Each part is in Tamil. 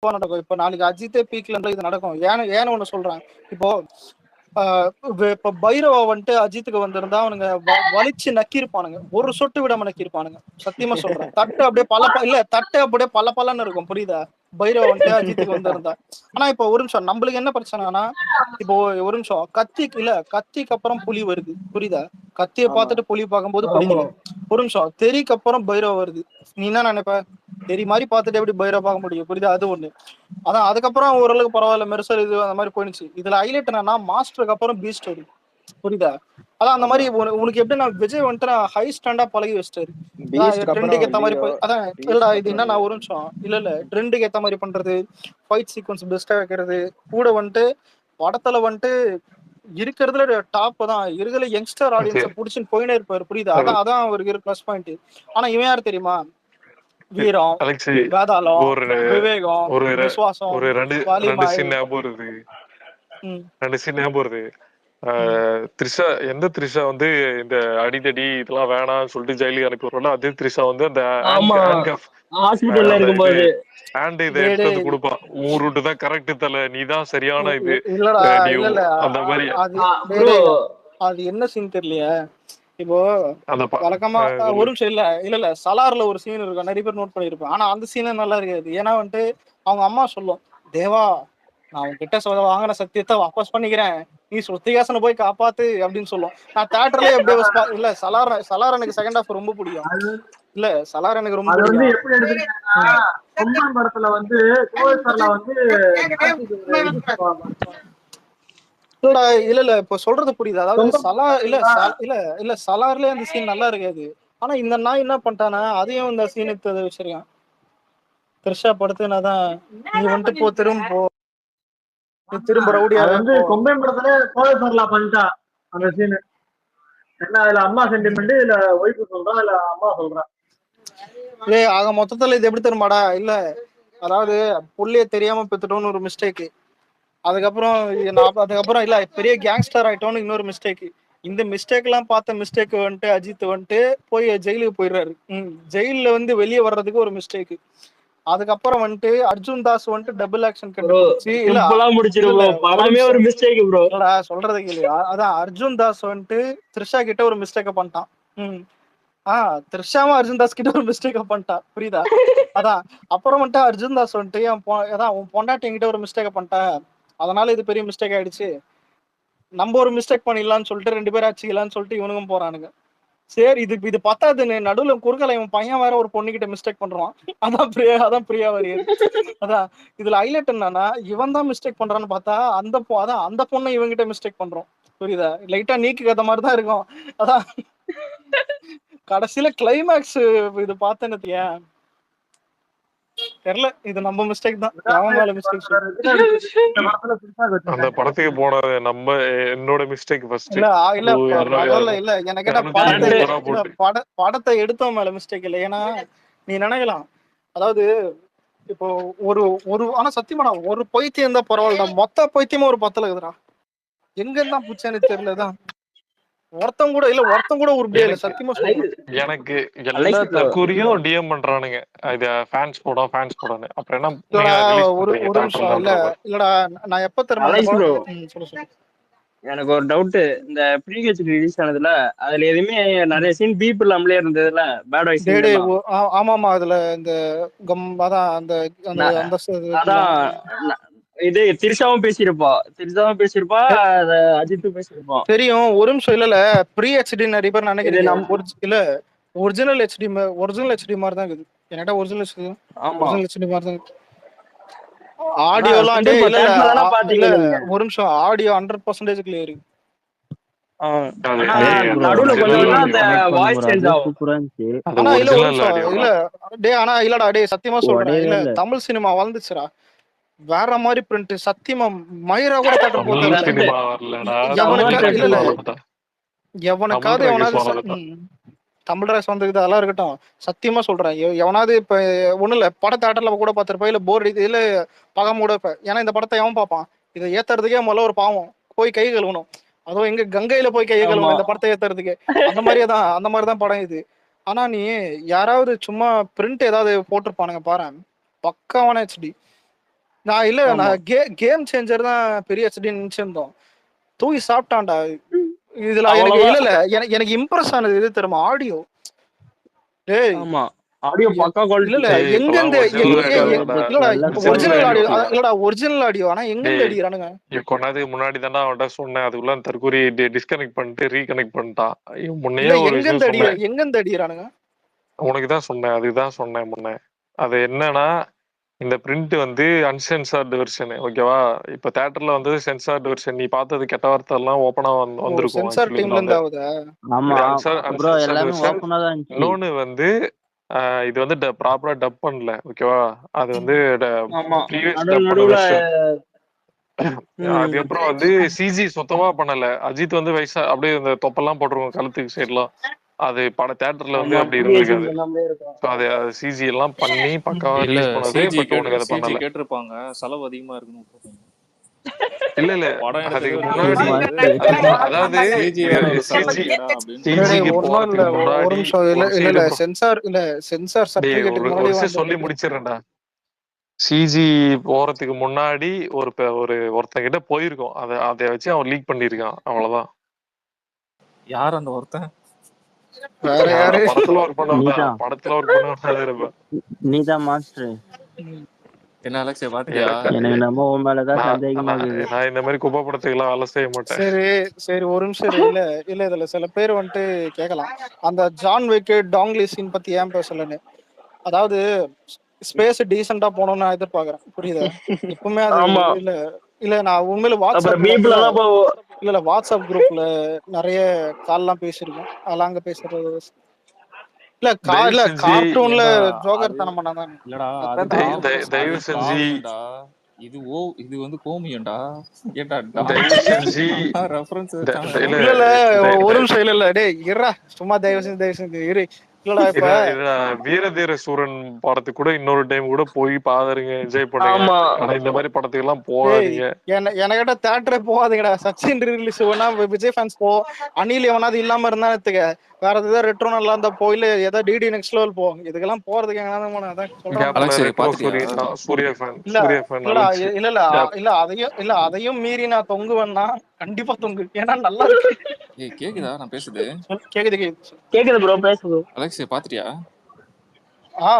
நடக்கும். இப்ப நாளைக்கு அஜித்தே பீக்ல இது நடக்கும். ஏன்னு ஒண்ணு சொல்றேன். இப்போ இப்ப பைரவா வந்துட்டு அஜித்துக்கு வந்திருந்தா அவனுங்க வலிச்சு நக்கிருப்பானுங்க. ஒரு சொட்டு விடாம நக்கிருப்பானுங்க. சத்தியமா சொல்றேன். தட்டு அப்படியே தட்டு அப்படியே பல்லன்னு இருக்கும். புரியுதா? பைரவா வந்துட்டு அஜித்துக்கு வந்திருந்தா. ஆனா இப்ப ஒரு நிமிஷம் நம்மளுக்கு என்ன பிரச்சனைனா, இப்போ ஒரு நிமிஷம் கத்திக்கு அப்புறம் புலி வருது. புரியுதா? கத்தியை பார்த்துட்டு புலி பார்க்கும்போது பிடிக்கல. ஒரு நிமிஷம் தெறிக்கு அப்புறம் பைரவா வருது. நீ என்ன நினைப்ப? தெரி மாதிரி பார்த்துட்டு எப்படி பைரவா பார்க்க முடியும்? புரியுதா? அது ஒண்ணு. அதான் அதுக்கப்புறம் ஓரளவுக்கு பரவாயில்ல, மெர்சல் இது அந்த மாதிரி போயிடுச்சு. இதுல ஹைலைட் என்னன்னா மாஸ்டருக்கு அப்புறம் பீஸ்ட் வருது. புரியுதா? அதான் அந்த மாதிரி உனக்கு எப்படி நான் விஜய் வந்துட்டு ஹை ஸ்டாண்டா பழகி வச்சிட்டாரு. ட்ரெண்டுக்கு ஏத்த மாதிரி அதான் இல்லடா இது என்ன நான் ஒரு நிமிஷம் இல்ல ட்ரெண்டுக்கு ஏத்த மாதிரி பண்றது, ஃபைட் சீக்வன்ஸ் பெஸ்டா வைக்கிறது, கூட வந்துட்டு படத்துல வந்துட்டு இருக்கிறதுல டாப் தான் இருக்கிற யங்ஸ்டர் ஆடியன்ஸை புடிச்சுன்னு போயினே இருப்பாரு. புரியுதா? அதான் அவருக்கு பிளஸ் பாயிண்ட். ஆனா இவன் யார் தெரியுமா? வீரம், வேதாளம், விவேகம், விசுவாசம், ரெண்டு சீன் ஞாபகம் வருது. த்ரிஷா எந்த த்ரிஷா வந்து இந்த அடிதடி இதெல்லாம் வேணாம்னு சொல்லிட்டு ஜெயிலுக்கு அனுப்பி விடுறோம்னா, அதே த்ரிஷா வந்து அந்த ஹாஸ்பிடல்ல இருக்கும்போது இதை எடுத்து வந்து கொடுப்பான். ஊர் ரூட்டு தான் கரெக்ட் தல, நீதான் சரியான இது அந்த மாதிரி. அது என்ன சீன் தெரியலையா? இப்போ வழக்கமா ஒரு நிமிஷம் இல்ல சலார்ல ஒரு சீன் இருக்கும், நிறைய பேர் நோட் பண்ணிருப்பேன். ஆனா அந்த சீன் நல்லா இருக்காது. ஏன்னா வந்துட்டு அவங்க அம்மா சொல்லும், தேவா நான் உங்ககிட்ட வாங்கின சத்தியத்தை வாபஸ் பண்ணிக்கிறேன், நீ ஸ்ருத்திகாசனை போய் காப்பாத்து அப்படின்னு சொல்லும். நான் தியேட்டர்லயே எப்படியே இல்ல சலார் எனக்கு செகண்ட் ஹாஃப் ரொம்ப பிடிக்கும். இல்ல சலார் எனக்கு ரொம்ப பிடிக்கும். எப்படி எடுத்துக்கிட்டீங்கன்னா கொம்பன் படத்துல வந்து கோவிசர்ல வந்து இல்ல இப்ப சொல்றது புரியுது. அதாவது சலார்லயே அந்த சீன் நல்லா இருக்காது. ஆனா இந்த நாய் என்ன பண்ணிட்டானா அதையும் இந்த சீன் எடுத்து வச்சிருக்கான். த்ரிஷா படுத்துனாதான் நீ வந்துட்டு போ திரும்ப ரவுடியா வந்து கொம்பன் படத்துல கோவிசர்ல பண்ணிட்டா அந்த சீன். என்ன அதுல அம்மா சென்டிமெண்ட், இல்ல ஒய்ஃபு சொல்றா, இல்ல அம்மா சொல்றா. ஆக மொத்தத்துல இது எப்படி தெரியுமாடா? இல்ல அதாவது புள்ளைய தெரியாம பெத்துட்டோம்னு ஒரு மிஸ்டேக், அதுக்கப்புறம் இல்ல பெரிய கேங்ஸ்டர் ஆயிட்டோம்னு இன்னொரு மிஸ்டேக். இந்த மிஸ்டேக் எல்லாம் பார்த்த மிஸ்டேக் வந்துட்டு அஜித் வந்துட்டு போய் ஜெயிலுக்கு போயிடுறாரு. ஜெயில வந்து வெளியே வர்றதுக்கு ஒரு மிஸ்டேக். அதுக்கப்புறம் வந்துட்டு அர்ஜுன் தாஸ் வந்துட்டு டபுள் ஆக்ஷன் கண்டுபிடிச்சு சொல்றதுக்கு இல்லையா? அதான் அர்ஜுன் தாஸ் வந்துட்டு த்ரிஷா கிட்ட ஒரு மிஸ்டேக்க பண்ணிட்டான். த்ரிஷாவும் அர்ஜுன் தாஸ் கிட்ட ஒரு மிஸ்டேக்க பண்ணிட்டான். புரியுதா? அதான் அப்புறம் வந்துட்டு அர்ஜுன் தாஸ் வந்துட்டு அதான் உன் பொண்டாட்டி கிட்ட ஒரு மிஸ்டேக்க பண்ணிட்டேன், அதனால இது பெரிய மிஸ்டேக் ஆயிடுச்சு, நம்ம ஒரு மிஸ்டேக் பண்ணிடலாம்னு சொல்லிட்டு 2 பேரும் அடிச்சுக்கலாம்னு சொல்லிட்டு இவனுக்கும் போறானுங்க. சரி இது பத்தாதுன்னு நடுவுல குறுக்கல இவன் பையன் வேற ஒரு பொண்ணு கிட்ட மிஸ்டேக் பண்றான். அதான் பிரியா வரையது. அதான் இதுல ஹைலைட் என்னன்னா இவன் தான் மிஸ்டேக் பண்றான்னு பார்த்தா அந்த பொண்ணை இவங்கிட்ட மிஸ்டேக் பண்றோம். புரியுதா? லைட்டா நீக்கு கத்த மாதிரி தான் இருக்கும். அதான் கடைசியில கிளைமேக்ஸ் இது பார்த்தேன்னு தெரியல, இது நம்ம மிஸ்டேக் தான். மிஸ்டேக் அந்த படத்துக்கு போனது என்னோட மிஸ்டேக் ஃபர்ஸ்ட். இல்ல எனக்கு படத்தை எடுத்தவன் மேல மிஸ்டேக் இல்லை. ஏன்னா நீ நினைக்கலாம், அதாவது இப்போ ஒரு ஆனா சத்தியமாடா ஒரு பைத்தியம் தான் பரவாயில்லடா, மொத்த பைத்தியமா ஒரு 10ல இருக்குதுடா. எங்க இருந்தா புடிச்சானு தெரியலதான். ஒருத்தம் கூட உருப்படியா இல்ல சத்தியமா சொல்றேன். எனக்கு எல்லா தற்கூரியும் டிஎம் பண்றானுங்க இது ஃபேன்ஸ் போடான்னு. அப்புறம் என்ன ஒரு நிமிஷம் இல்லடா நான் எப்ப தெரியுமா எனக்கு ஒரு டவுட், இந்த ப்ரீவியஸ் ரிலீஸ் ஆனதுல அதுல எதுவுமே நிறைய சீன் பீப் இல்லாமலே இருந்ததுல பேட் வாய்ஸ். ஆமாமா அதுல இந்த அதான் இது த்ரிஷாவும் பேசியிருப்பா அஜித்தும் பேசியிருப்பான் தெரியும். ஒரு நிமிஷம் இல்ல ப்ரீ ஹெச்டி நிறைய பேர் நினைக்கிறீங்க. இல்ல ஒரிஜினல் ஹெச்டி மாதிரி தான் இருக்குது. என்கிட்ட ஒரிஜினல் ஹெச்டி மாதிரி தான். ஆடியோலாம் ஒரு நிமிஷம் ஆடியோ 100% கிளியர். சத்தியமா சொல்றேன், இல்ல தமிழ் சினிமா வளர்ந்துச்சுடா, வேற மாதிரி பிரிண்ட். சத்தியமா மயிரா கூட தேட்டர் போட்டு எவனுக்காவது தமிழ் ராஸ் வந்துக்குது அதெல்லாம் இருக்கட்டும். சத்தியமா சொல்றேன், எவனாவது இப்ப ஒண்ணு இல்ல பட தேட்டர்ல கூட பார்த்திருப்ப, இல்ல போர் அடிக்குது இல்ல பார்க்காம கூட இருப்ப. ஏன்னா இந்த படத்தை எவன் பார்ப்பான்? இதை ஏத்துறதுக்கே முதல்ல ஒரு பாவம் போய் கை கழுவணும். அதுவும் எங்க கங்கையில போய் கை கழுவணும் இந்த படத்தை ஏத்துறதுக்கு. அந்த மாதிரிதான் படம் இது. ஆனா நீ யாராவது சும்மா பிரிண்ட் ஏதாவது போட்டிருப்பானுங்க பாரு, பக்காவான ஹெச்டி. நான் இல்ல ஆமா நான் கேம் சேஞ்சர் தான் பெரிய ஹெச்டி நினைச்சிருந்தோம். தூக்கி சாப்பிட்டான்டா. இதுல எனக்கு அவ்வளவுதான். இல்ல எனக்கு எனக்கு இம்ப்ரெஸ் ஆனது எது தெரியுமா? ஆடியோ. டேய் ஆமா ஆடியோ பக்கா இல்ல குவாலிட்டி. இல்ல டேய் எங்க இப்பெல்லாம் இருந்து ஒரிஜினல் ஆடியோ இல்லடா, இல்லடா ஒரிஜினல் ஒரிஜினல் ஆடியோ ஆடியோ இல்லடா. இல்லடா ஒரிஜினல் ஆடியோ. ஆனா எங்க இருந்து டேய் அடிக்கிறானுங்க? கொண்டாது முன்னாடி தானே அவன்கிட்ட சொன்னேன், அதுக்குள்ள தற்கூரி டிஸ்கனெக்ட் பண்ணிட்டு ரீகனெக்ட் பண்ணிட்டான். முன்னையே இல்ல ஒரு எங்க விஷயம் இருந்து சொன்னேன், எங்க இருந்து அடிக்கிறானுங்க? உனக்கு தான் சொன்னேன், அதுதான் சொன்னேன் முன்ன. அது என்னன்னா, இந்த பிரிண்ட் வந்து அன்சென்சார்டு வெர்ஷன், ஓகேவா? இப்ப தியேட்டர்ல வந்து சென்சார்டு வெர்ஷன், நீ பார்த்தது கெட்ட வார்த்தை எல்லாம் ஓப்பனா ஓ வந்திருக்கும். சென்சார் ஆக்சுவலி டீம்ல இதுல வந்து இருந்து ஆகுதா? ஆமா ப்ரோ அன்சென்சார்டு எல்லாமே வெர்ஷன். ஓப்பனா தான் இருந்துச்சு. இன்னொன்னு வந்து இது வந்து ப்ராப்பரா டப் பண்ணல, ஓகேவா? அது வந்து ஆமா ப்ரீவியஸ் நடுவு டப் பண்ண நடுவுல வெர்ஷன். ம் அதுக்கப்புறம் வந்து சிஜி சுத்தமா பண்ணல. அஜித் வந்து வயசா அப்படியே இந்த தொப்பெல்லாம் போட்டிருக்கும் கழுத்துக்கு சைட்லாம். அது பட தியேட்டர்ல வந்து ஆமா அப்படி பிஎஸ்சி இருந்திருக்காது. எல்லாமே இருக்கும். ஸோ அது சிஜி எல்லாம் பண்ணி பக்காவா இல்ல ரிலீஸ் பண்ணது. சிஜி பட் உனக்கு அதை சிஜி பண்ணல. கேட்டிருப்பாங்க, செலவு அதிகமா இருக்குன்னு விட்டுருப்பாங்க. இல்ல இல்ல படம் எடுத்ததே அதுக்கு ஒரு பெரிய முன்னாடி மாஸ்டர் அதாவது சிஜி வேற ஒரு செலவு சிஜி இருக்குடா அப்படின்னு டேய் சொல்லிட்டு சிஜிக்கு ஒன்னும் இல்ல போறதுக்கு ஒரு முன்னாடி நிமிஷம். இல்ல ஒரு இல்ல சைடு இல்ல சென்சார் இல்ல சென்சார் டேய் சர்டிபிகேட்டுக்கு ஒரு முன்னாடி விஷயம் சொல்லி வந்தது. முடிச்சிடறேன்டா. சிஜி போறதுக்கு முன்னாடி ஒருத்தங்கிட்ட போயிருக்கோம். அதை வச்சு அவன் லீக் பண்ணிருக்கான், அவ்வளவுதான். யார் அந்த ஒருத்தன்? வேற யாரு? படத்துல ஒர்க் பண்ணவன் நீதான் படத்துல ஒர்க் பண்ணவன் இருப்பேன். நீதான் மாஸ்டர். என்ன அலெக்ஸே பாத்தியா? எனக்கு நம்ம உன் மேலதான் நான் சந்தேகமா நான் இருக்குது. நான் இந்த மாதிரி குப்பை படத்துக்கெல்லாம் வேலை செய்ய மாட்டேன். சரி சரி ஒரு நிமிஷம் இரு. இல்ல இல்ல இதுல சில பேர் வந்துட்டு கேட்கலாம், அந்த ஜான் விக் டாங்லி சீன் பத்தி ஏன் பேசலன்னு. அதாவது ஸ்பேஸ் டீசெண்டா போகணும்னு நான் எதிர்பார்க்கறேன், புரியுதா? எப்பவுமே அது ஆமா இல்ல இல்ல நான் உண்மையில அப்புறம் வாட்ஸ்அப்ல பீப்புள் இல்ல எல்லாம் இல்ல வாட்ஸ்அப் குரூப்ல நிறைய கால்லாம் பேசியிருக்கோம். அதெல்லாம் அங்க பேசுறது இல்ல தயவு இல்ல செஞ்சு கார்ட்டூன்ல ஏன்டா ஜோக்கர் அது தனம் பண்ணாதான். இல்லடா, அது அதான் தய- தெரியும். தய- அது தயவு செஞ்சு காவியம்டா. இது வந்து கோமியம்டா. ஏன்டா தயவு செஞ்சு ரெஃபரன்ஸ் இல்ல வச்சான். இல்ல இல்ல த- ஒரு த- நிமிஷம். இல்ல இல்ல டேய் இருடா, சும்மா தயவு செஞ்சு இரு. இல்லடா இப்ப வீரதீர சூரன் படத்துக்கு கூட இன்னொரு டைம் கூட போய் பாருங்க, என்ஜாய் பண்ணுங்க. ஆமா ஆனா இந்த மாதிரி படத்துக்கு எல்லாம் டேய் போகாதீங்க. எனக்கிட்ட தேட்டரே போகாதீங்கடா. சச்சின் ரிலீஸ் வேணா விஜய் ஃபேன்ஸ் போ, அணில் எவனாவது இல்லாம இருந்தா எடுத்துக்க. வேற ஏதாவது ரெட்ரோ நல்லா இருந்தா போ, இல்ல ஏதாவது டிடி நெக்ஸ்ட் லெவல் போ. இதுக்கெல்லாம் போறதுக்கு எங்கனாலும் போனா அதான் சொல்றேன்ல. கேப்ல அலெக்ஸே ரெட்ரோ பாத்துட்டியா? சூர்யா ஃபேன் இல்ல சூர்யா ஃபேன் இல்லடா அலெக்ஸ். இல்ல இல்ல கேப் இல்ல அதையும் மீறி நான் தொங்குவேன்னா கண்டிப்பா தொங்கு. ஏன்னா நல்லா இருக்கு. ஏய் கேக்குதா நான் பேசுது? கேக்குது கேக்குது. கேக்குது ப்ரோ பேசுது. அலெக்ஸே பாத்துட்டியா? ஆ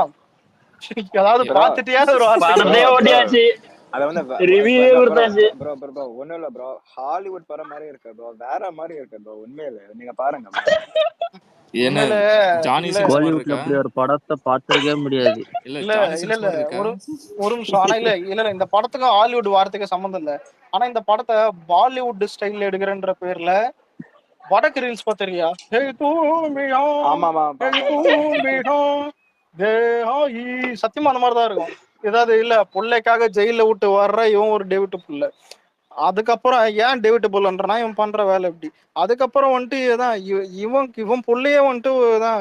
அதாவது ஏ, ப்ரோ பாத்துட்டியா ஒரு வார்த்தை ப்ரோ படத்தையே ப்ரோ ஓட்டியாச்சு, அத வந்து ரிவ்யூவே ப்ரோ கொடுத்தாச்சு. ப்ரோ ப்ரோ ப்ரோ ஒண்ணும் இல்ல ப்ரோ, ஹாலிவுட் படம் மாதிரி இருக்கு ப்ரோ, வேற மாதிரி இருக்கு ப்ரோ, உண்மையில நீங்க பாருங்க ப்ரோ. என்ன உண்மையில ஜானி இல்ல சின்ஸ் மாதிரி கோலிவுட்ல இருக்கா? அப்படி ஒரு படத்தை பார்த்திருக்கவே முடியாது. இல்ல இல்ல ஜானி இல்ல சின்ஸ் இல்ல மாதிரி இருக்கா? ஒரு ஒரு நிமிஷம். ஆனா இல்ல இல்ல இல்ல இந்த படத்துக்கும் ஹாலிவுட் வார்த்தைக்கு சம்மந்தம் இல்ல. ஆனா இந்த படத்தை பாலிவுட் ஸ்டைல்ல எடுக்கிறன்ற பேர்ல வடக்கு ரீல்ஸ் பாத்திருக்கியா? ஹேய் தூமியா ஆமா ஆமா ஹேய் பார்த்தேன் பார்த்தேன். தூமியா தேஹாயி. சத்தியமா அந்த மாதிரிதான் இருக்கும். ஏதாவது இல்ல புள்ளைக்காக ஜெயில விட்டு வர்ற இவன் ஒரு டேவிட் புள்ள. அதுக்கப்புறம் ஏன் டேவிட் புல்லன்றனா இவன் பண்ற வேலை எப்படி. அதுக்கப்புறம் வந்துட்டு இதான் இவன் புள்ளையே வந்துட்டு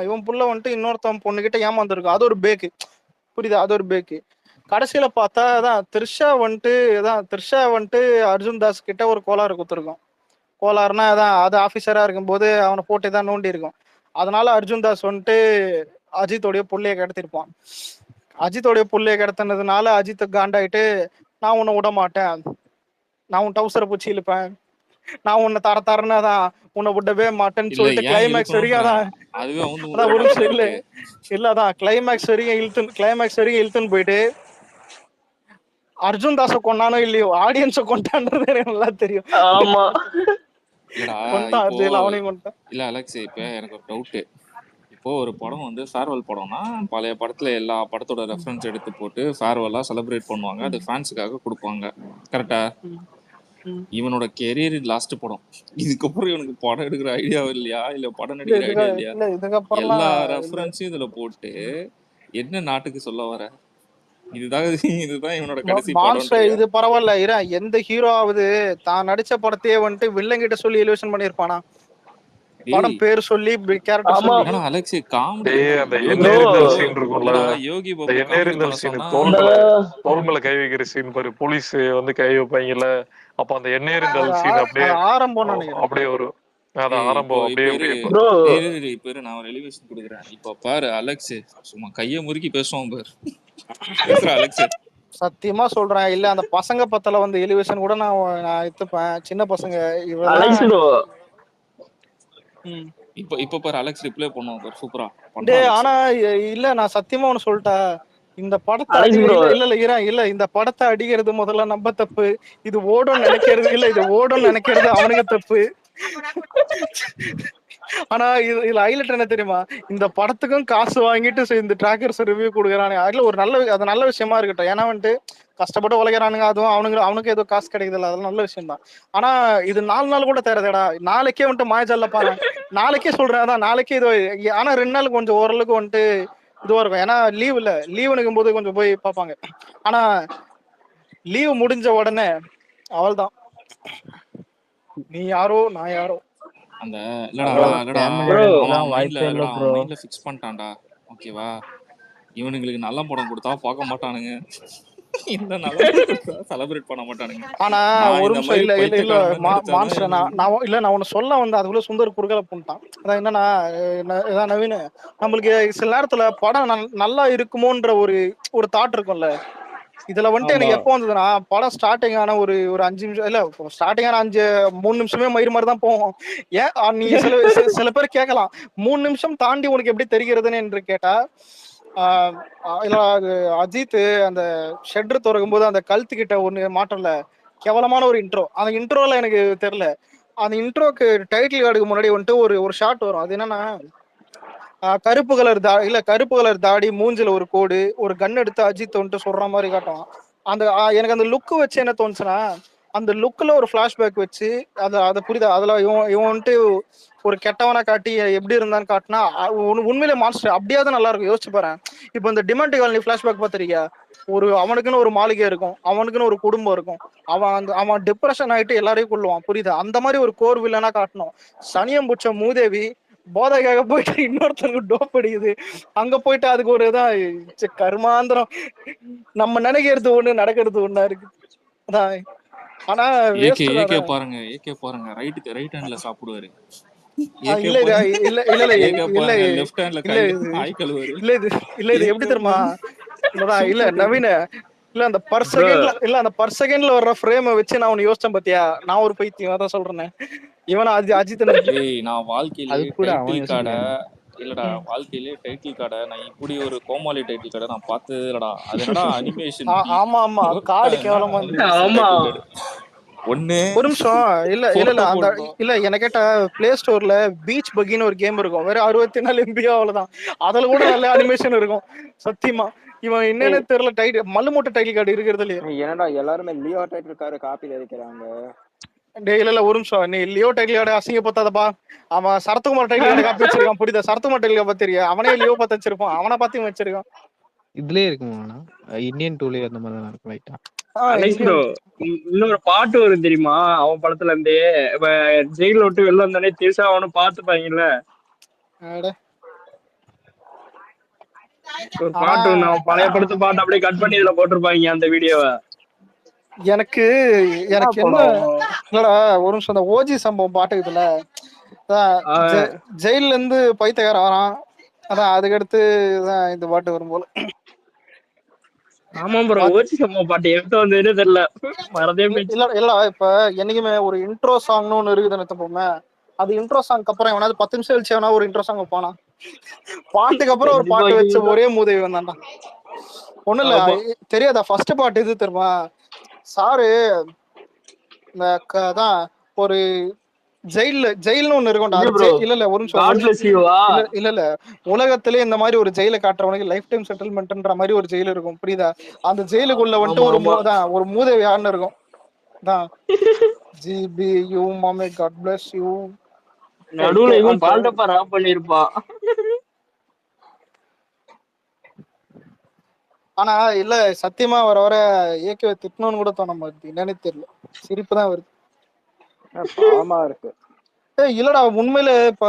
இவன் புள்ள வந்துட்டு இன்னொருத்தவன் பொண்ணுகிட்ட ஏமாந்துருக்கும். அது ஒரு பேக்கு, புரியுதா? அது ஒரு பேக்கு. கடைசியில பார்த்தா த்ரிஷா வந்துட்டு அர்ஜுன் தாஸ் கிட்ட ஒரு கோளாறு குத்துருக்கும். கோளாறுனா அது ஆபீசரா இருக்கும்போது அவனை போட்டு தான் நோண்டி இருக்கும். அதனால அர்ஜுன் தாஸ் வந்துட்டு அஜித்தோடைய புள்ளைய கடத்திருப்பான். அஜித்தோடைய புள்ளைய கடத்தினதுனால அஜித் காண்டாயிட்டு, நான் உன்னை விட மாட்டேன், நான் உன் டவுசரை பூச்சி இழுப்பேன், நான் உன்னை தரன்னு உன்னை விடவே மாட்டேன்னு இல்ல சொல்லிட்டு ஏன் கிளைமேக்ஸ் வரைக்கும் இழுக்கணும்ன்றேன், அதுவே அவுந்து அதான் ஒரு விட்டுருக்கும் போல நிமிஷம் இல்ல இருக்கு. இல்ல அதான் கிளைமேக்ஸ் வரைக்கும் இழுத்துன்னு போயிட்டு அர்ஜுன் தாஸை கொண்டானோ இல்லையோ ஆடியன்ஸை கொண்டான்றது எனக்கு நல்லா தெரியும். ஆமா இல்லடா கொண்டான் இப்போ அர்ஜுன், அவனையும் கொண்டான். இல்ல அலெக்ஸ், இப்ப எனக்கு ஒரு டவுட்டு. இப்போ ஒரு படம் வந்து ஃபேர்வெல் படம்னா பழைய படத்துல எல்லா படத்தோட ரெஃபரன்ஸ் எடுத்து போட்டு ஃபேர்வெல்லா செலிப்ரேட் பண்ணுவாங்க, அது ஃபேன்ஸுக்காக கொடுப்பாங்க, கரெக்டா? இவனோட கெரியர் லாஸ்ட் படம். இதுக்கப்புறம் இவனுக்கு படம் எடுக்கிற ஐடியா இல்லையா, இல்ல படம் நடிக்கிற ஐடியா இல்லையா? இல்ல இதுக்கப்புறம்லாம் எல்லா இல்ல. ரெஃபரன்ஸையும் இதுல போட்டு என்ன நாட்டுக்கு சொல்ல வர? இதுதான் இவனோட கடைசி மான்ஸ்டர் படம்ன்றியா? இது பரவாயில்ல இரு. எந்த ஹீரோவாவது தான் நடிச்ச படத்தையே வந்துட்டு வில்லங்கிட்ட சொல்லி எலிவேஷன் பண்ணிருப்பானா? படம் டேய் பேர் சொல்லி கேரக்டர் ஆமா சொல்லி. என்னடா அலெக்ஸ் காமெடி? டேய் அந்த யோகி ப்ரோ. எண்ணெரிந்தல் சீன் இருக்கும்ல, இல்லடா, யோகி இந்த பாபு காமெடி எண்ணெரிந்தல் பண்ண சீன் சொன்னா தோல் மேல கை வைக்கிற சீன் பாரு, போலீஸ் வந்து கை வைப்பாங்கல்ல, அப்ப அந்த எண்ணெரிந்தல் சீன் அப்படியே அது ஆரம்பம்னு நினைக்கிறேன். அப்படியே வரும். அது ஏய், இப்போ ஆரம்பம் இப்ப அப்படியே இரு அப்படியே ப்ரோ இப்ப இரு, நான் ஒரு எலிவேஷன் கொடுக்குறேன். இப்ப பாரு அலெக்ஸ், சும்மா கைய முறுக்கி பேசுவான் பாரு. பேசுற அலெக்ஸ். சத்தியமா சொல்றேன். இல்ல அந்த பசங்க பத்தல வந்து எலிவேஷன் கூட நான் எடுத்துப்பேன். சின்ன பசங்க இவெல்லாம். அலெக்ஸ் ப்ரோ ம். இப்ப பாரு அலெக்ஸ் ரிப்ளை பண்ணுவோம் பாரு, சூப்பரா பண்றா டேய் அலெக்ஸ். ஆனா இல்ல நான் சத்தியமா ஒண்ணு சொல்லிட்டேன். இந்த படத்தை அலெக்ஸ் ப்ரோ இல்ல இந்த படத்தை அடிக்கிறது முதல்ல நம்ம தப்பு. இது ஓடும்னு நினைக்கிறது இல்ல, இது ஓடும்னு நினைக்கிறது அவனுக்கு தப்பு. ஆனா இதுல ஹைலைட் என்ன தெரியுமா, இந்த படத்துக்கும் காசு வாங்கிட்டு இந்த டிராக்கர்ஸ் ரிவ்யூ கொடுக்குறானுங்க. அதுல ஒரு அது நல்ல விஷயமா இருக்கட்டும். ஏன்னா வந்துட்டு கஷ்டப்பட்டு உழைக்கிறானுங்க, அதுவும் அவனுக்கு ஏதோ காசு கிடைக்குதுல்ல, அதெல்லாம் நல்ல விஷயம் தான். ஆனா இது 4 நாள் கூட தேரதேடா. நாளைக்கே வந்துட்டு மாயஜால பாரு, நாளைக்கே சொல்றேன் அதான் நாளைக்கே இது. ஆனா 2 நாள் கொஞ்சம் ஓரளவுக்கு வந்துட்டு இதுவா இருக்கும். ஏன்னா லீவ் இல்ல, லீவ் நிற்கும் போது கொஞ்சம் போய் பார்ப்பாங்க. ஆனா லீவ் முடிஞ்ச உடனே அவள்தான், நீ யாரோ நான் யாரோ. அந்த அவ்வளவு இல்லடா ஃபேமிலி ப்ரோ எல்லாம் வாய்ப்பே இல்லை அவன் ப்ரோ. மைண்ட்ல ஃபிக்ஸ் பண்ணிட்டான்டா. ஓகேவா, இவனுங்களுக்கு நல்ல படம் கொடுத்தா பார்க்க மாட்டானுங்க, இந்த நல்ல படம் கொடுத்தா செலிப்ரேட் பண்ண மாட்டானுங்க. ஆனா நான் ஒரு இந்த நிமிஷம் மாதிரி இல்ல பைத்தியக்கார மாதிரி நடிச்சாதான் மான்ஸ்டர் நான் ஒன்னு சொல்ல வந்து அதுக்குள்ள சுந்தர் குறுக்கல பண்ணிட்டான். அதான் என்னன்னா இதான் நவீன், நம்மளுக்கு சில நேரத்துல படம் நல்லா இருக்குமோன்ற ஒரு தாட் இருக்கும்ல. இதுல வந்துட்டு ஆமா எனக்கு எப்போ வந்ததுன்னா, படம் ஸ்டார்டிங் ஆன ஒரு 5 நிமிஷம் இல்ல, ஸ்டார்டிங் ஆன 3 நிமிஷமே மயிறு மாதிரி தான் போகும். ஏன் நீங்க சில பேர் கேட்கலாம், 3 நிமிஷம் தாண்டி உனக்கு எப்படி தெரிகிறதுன்னு என்று கேட்டா, இல்ல அது அஜித் அந்த ஷெட்ரு திறக்கும் போது அந்த கழுத்துக்கிட்ட ஒண்ணு மாற்றம்ல, கேவலமான ஒரு இன்ட்ரோ. அந்த இன்ட்ரோல எனக்கு தெரியல. அந்த இன்ட்ரோக்கு டைட்டில் கார்டுக்கு முன்னாடி வந்துட்டு ஒரு ஷாட் வரும். அது என்னன்னா, கருப்பு கலர் தாடி, மூஞ்சில ஒரு கோடு, ஒரு கன் எடுத்து அஜித் வந்துட்டு சொல்ற மாதிரி காட்டும். அந்த எனக்கு அந்த லுக்கு வச்சு என்ன தோணுச்சுன்னா, அந்த லுக்ல ஒரு பிளாஷ்பேக் வச்சு அதை புரியுதா, அதுல இவன் வந்துட்டு ஒரு கெட்டவனா காட்டி எப்படி இருந்தான்னு காட்டினா உண்மையிலே மான்ஸ்டர் அப்படியாவது நல்லா இருக்கும். யோசிச்சு பாரு. இப்போ இந்த டிமாண்டி காலனி பிளாஷ்பேக் பார்த்திருக்கியா, அவனுக்குன்னு ஒரு மாளிகை இருக்கும், அவனுக்குன்னு ஒரு குடும்பம் இருக்கும், அவன் டிப்ரெஷன் ஆயிட்டு எல்லாரையும் கொள்ளுவான், புரியுதா? அந்த மாதிரி ஒரு கோர் வில்லனா காட்டணும். சனியம் புச்ச மூதேவி போதைக்காக போயிட்டு இன்னொருத்தருக்கு டோப் அடிக்குது, அங்க போயிட்டு அதுக்கு ஒரு இதான் கருமாந்திரம். நம்ம நினைக்கிறது ஒண்ணு நடக்கிறது ஒண்ணா இருக்கு. அதான். ஆனா ஏகே வேஸ்ட் பாருங்க ரைட் ஹேண்ட்ல சாப்பிடுவாரு. இல்ல இது இல்ல லெஃப்ட் ஹேண்ட்ல இல்ல கையில இது காய் கழுவாரு. இல்ல இது எப்படி தெரியுமா, இல்லடா இல்ல நவீன, இல்ல அந்த பர் ப்ரோ செகண்ட்ல அந்த பர் செகண்ட்ல வர்ற ஃப்ரேமை வச்சு நான் ஒன்னு யோசிச்சேன் பாத்தியா, நான் ஒரு பைத்தியம் அதான் சொல்றேன். இவனா அஜித் ஏய், நான் வாழ்க்கையிலே அது கூட அவன் டைட்டில் கார்டை யோசிக்கலையா? நான் இப்படி ஒரு கோமாளி டைட்டில் கார்டை நான் பார்த்ததே இல்லடா. அது என்னடா அனிமேஷன் பி, ஆமா காடு கேவலமா இருந்துச்சு. ஆமா டைட்டில் கார்டு ஒண்ணு ஒரு நிமிஷம் இல்ல போட்டோ அந்த போடணும். இல்ல என்ன கேட்டா பிளே ஸ்டோர்ல பீச் பக்கின்னு ஒரு கேம் இருக்கும், வேற 64 MB அவ்வளவுதான். அதுல கூட நல்ல அனிமேஷன் இருக்கும் சத்தியமா. இவன் என்னன்னு தெரியல, டைட்டில் மல்லு மூட்டை டைட்டில் கார்டு இருக்கிறது இல்லையே. என்னடா எல்லாருமே லியோ டைட்டில் கார காப்பி அடிக்கிறாங்க. இல்ல ஒரு நிமிஷம், நீ லியோ டைட்டில் கார்டு அசிங்கப்பத்தாதப்பா. அவன் சரத்குமார் டைட்டில் கார்டு காப்பி வச்சிருக்கான், புரியுதா? சரத்குமார் டைட்டில் கார்டு தெரியும், அவனே லியோ பார்த்து வச்சிருப்பான், அவனை பார்த்து வச்சிருக்கான். இதுலயே இருக்குமாண்ணா? இந்தியன் டூலே அந்த மாதிரி தான் இருக்கும் லைட்டா. அலெக்ஸ் ப்ரோ இன்னொரு பாட்டு வரும் தெரியுமா அவன் படத்துல இருந்தே, இப்ப ஜெயில விட்டு வெளில வந்தானே திருசா அவனு பாத்துப்பாங்கல்ல, ஒரு பாட்டு ஒண்ணு அவன் பழைய படத்து பாட்டு அப்படியே கட் பண்ணி இதுல போட்டிருப்பாங்க அந்த வீடியோவை. எனக்கு என்ன இல்லடா ஒரு நிமிஷம், அந்த ஓஜி சம்பவம் பாட்டுக்குதுல, ஜெயில இருந்து பைத்தியக்கார வரான், அதான் அதுக்கடுத்து தான் இந்த பாட்டு வரும் போல. ஆமா ப்ரோ, ஓஜி சம்பவம் பாட்டு எப்படி வந்ததுன்னு தெரியல, மறந்தே போயிடுச்சு. இல்ல இப்ப என்னைக்குமே ஒரு இன்ட்ரோ சாங்னு ஒண்ணு இருக்குதுன்னு எடுத்துப்போமே, அது இன்ட்ரோ சாங் அப்புறம் எவனாவது 10 நிமிஷம் கழிச்சு எவனா ஒரு இன்ட்ரோ சாங் வைப்பானா? பாட்டுக்கு அப்புறம் ஒரு பாட்டு வச்ச ஒரே மூதேவி வந்தான்டா. ஒண்ணு இல்ல தெரியாதா, ஃபர்ஸ்ட் பாட்டு இது தெரியுமா சாரு, இந்த தான் ஒரு ஜெயில்னு ஒண்ணு இருக்கும்டா. இல்ல ஒரு நிமிஷம், இல்ல உலகத்திலே இந்த மாதிரி ஒரு ஜெயில காட்டுறவனுக்கு லைஃப் டைம் செட்டில்மெண்ட்ன்ற மாதிரி ஒரு ஜெயில் இருக்கும், புரியுதா? அந்த ஜெயிலுக்குள்ள வந்துட்டு ஒரு மூதேவி யாருன்னு இருக்கும். ஜிபி யூ மாமே காட் பிளஸ் யூ. நடுவுல இவன் பால்டப்பா ராப் பண்ணிருப்பான். ஆனா இல்ல சத்தியமா வர ஏகே திட்டணும்னு கூட தோண மாட்டேங்குது, என்னன்னு தெரியல, சிரிப்பு தான் வருது. பாவமா இருக்கு. இல்லடா உண்மையில இப்ப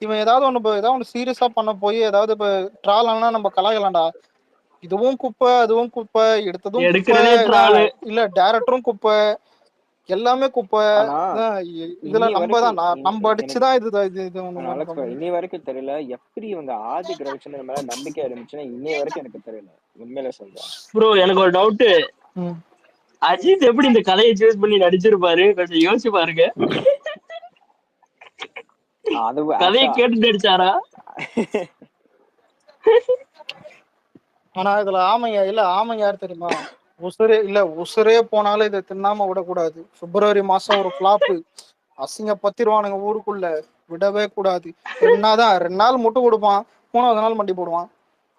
இவன் ஏதாவது ஒண்ணு சீரியஸா பண்ண போய் ஏதாவது இப்ப ட்ரால் ஆனா நம்ம கலாயலாம்டா. இதுவும் குப்பை அதுவும் குப்பை, எடுத்ததும் குப்பை, இல்ல டைரக்டரும் குப்பை, எல்லாமே குப்பை. இதுல நம்ம அடிச்சுதான் இன்னி வரைக்கும் தெரியல எப்படி இவங்க ஆதி ரவிச்சந்திரன் மேல நம்பிக்கை இருந்துச்சுன்னா இன்னைய வரைக்கும் எனக்கு தெரியல. உண்மையிலே சொல்றேன். ப்ரோ எனக்கு ஒரு டவுட், ம். அஜித் எப்படி இந்த கதையை சூஸ் பண்ணி நடிச்சிருப்பாரு? கொஞ்சம் யோசிச்சு பாருங்க. அது கதையை actually கேட்டு நடிச்சாரா? ஆனா இதுல ஆமைங்க இல்ல, ஆமைங்க யார் தெரியுமா? உசுரே இல்ல, உசுரே போனாலும் இதை தின்னாம விடக்கூடாது. பிப்ரவரி மாசம் ஒரு ஃபிளாப்பு அசிங்க பத்திருவானுங்க ஊருக்குள்ள, விடவே கூடாது. 2 நாள் முட்டு கொடுப்பான், 3வது நாள் மண்டி போடுவான்.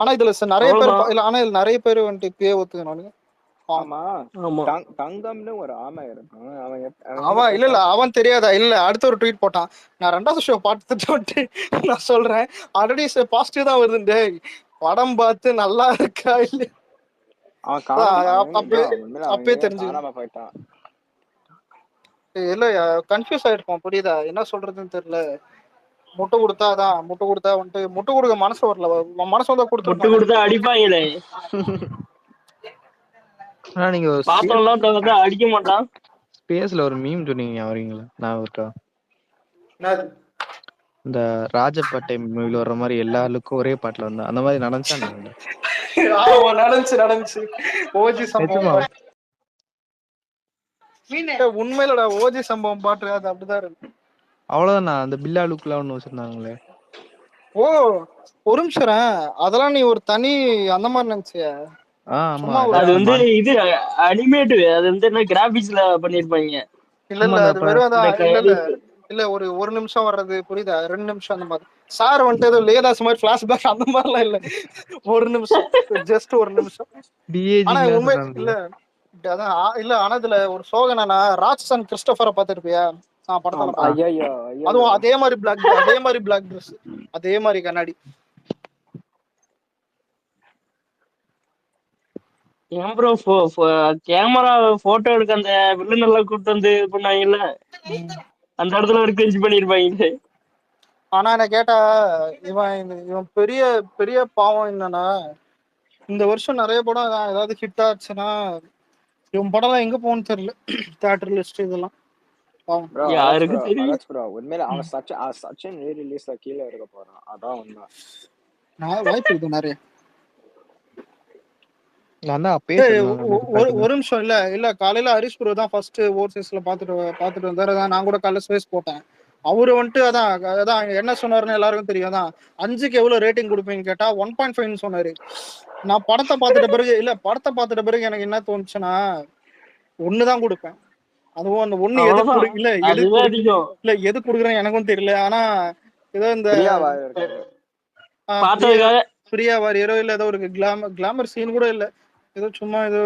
ஆனா இதுல நிறைய பேர் அவ்வளவுதான். இல்ல, ஆனா இதுல நிறைய பேர் வந்துட்டு இப்பயே ஒத்துக்கணும். ஆமா ஆமா தங்கம்னு ஒரு ஆமை இருக்கும். அவன் எங்க அவன் இல்ல போயிட்டான்? அவன் தெரியாதா? இல்ல அடுத்த ஒரு ட்வீட் போட்டான், நான் 2வது ஷோ பார்த்துட்டு நான் சொல்றேன் ஆல்ரெடி பாசிட்டிவ் தான் வருது டேய், படம் பார்த்து நல்லா இருக்கா இல்ல அவன் காணாம அப்பயே தெரிஞ்சுக்கணும். காணாம போயிட்டான். இல்ல கன்ஃபியூஸ் ஆயிருப்போம், புரியுதா என்ன சொல்றதுன்னு தெரியல. முட்டை கொடுத்தாதான், முட்டை கொடுத்தா வந்துட்டு முட்டை கொடுக்க மனசு வரல, மனசு வந்தா முட்டு கொடுத்துருப்பான். கொடுத்தா அடிப்பாங்களே, ஆனா நீங்க ஒரு பாத்திரம்லாம் தவிர்த்தா அடிக்க மாட்டான். ஸ்பேஸ்ல ஒரு மீம் சொன்னீங்க வரீங்களா? நான் இருக்கா என்னது? இந்த ராஜபாட்டை மூவில வர்ற மாதிரி எல்லா லுக்கும் ஒரே பாட்டுல வந்தா அந்த மாதிரி நடந்துச்சா என்ன? ஆமா நடந்துச்சு ஓஜி சம்பவம் நிஜமா? பாட்டு. உண்மையிலடா ஓஜி சம்பவம் பாட்டு அது அப்படிதான் இருக்கு. அவ்வளவுதான். நான் அந்த பில்லா லுக்ல ஒண்ணு வச்சிருந்தாங்களே. ஓ ஒரு நிமிஷம், அதெல்லாம் நீ ஒரு தனி அந்த மாதிரி நினைச்சிய? ஆமா, சும்மா ஒரு அது வந்து இது அனிமேட், அது வந்து என்ன கிராபிக்ஸ்ல பண்ணிருப்பாங்க. இல்ல இல்ல, அது வெறும் அதான். இல்ல ஒரு நிமிஷம் வர்றது, புரியுதா? 2 நிமிஷம் அந்த மாதிரி. சார் வந்துட்டு ஏதோ லேதாஸ் மாதிரி பிளாஷ்பேக் அந்த மாதிரிலாம் இல்ல, 1 நிமிஷம், ஜஸ்ட் 1 நிமிஷம். ஆனா உண்மை இல்ல அதான் இல்ல. ஆனா இதுல ஒரு சோகனா, ராட்சசன் கிறிஸ்டோபரை பார்த்திருப்பியா? படத்துல அதுவும் அதே மாதிரி பிளாக் ட்ரெஸ், அதே மாதிரி கண்ணாடி. ஏன் ப்ரோ கேமரா போட்டோ எடுக்க அந்த வில்லன் எல்லாம் கூப்பிட்டு வந்து பண்ணாங்கல்ல, அந்த இடத்துல ஒரு கிரிஞ்ச் பண்ணிருப்பாங்க. ஆனா என்ன கேட்டா, இவன் பெரிய பெரிய பாவம் என்னன்னா, இந்த வருஷம் நிறைய படம் ஏதாவது ஹிட் ஆச்சுன்னா இவன் படம் எல்லாம் எங்க போகணும்னு தெரியல. தியேட்டர் லிஸ்ட் இதெல்லாம் யாருக்கு தெரியும்? உண்மையில அவன் சச்சின் ரீரிலீஸ்ல கீழே இருக்க போறான், அதான் உண்மை. வாய்ப்பு இருக்கு நிறைய. ஒரு நிமிஷம் இல்ல காலையில ஹரிஷ் ப்ரோ தான் ஃபர்ஸ்ட் ஓவர்சீஸ்ல பாத்துட்டு வந்தாரு. நான் கூட காலையில ஸ்பேஸ் போட்டேன். அவரு வந்துட்டு அதான் என்ன சொன்னாருன்னு எல்லாருக்கும் தெரியும். அதான் 5க்கு எவ்வளவு ரேட்டிங் கொடுப்பீங்கன்னு கேட்டா 1.5 சொன்னாரு. நான் படத்தை பார்த்துட்ட பிறகு எனக்கு என்ன தோணுச்சுன்னா 1 தான் கொடுப்பேன். அதுவும் அந்த 1 எது கொடுக்குறேன் எனக்கும் தெரியல. ஆனா ஏதோ இந்த பிரியா வாரியரோ இல்ல ஏதோ ஒரு கிளாமர் சீன் கூட இல்ல, ஏதோ சும்மா ஏதோ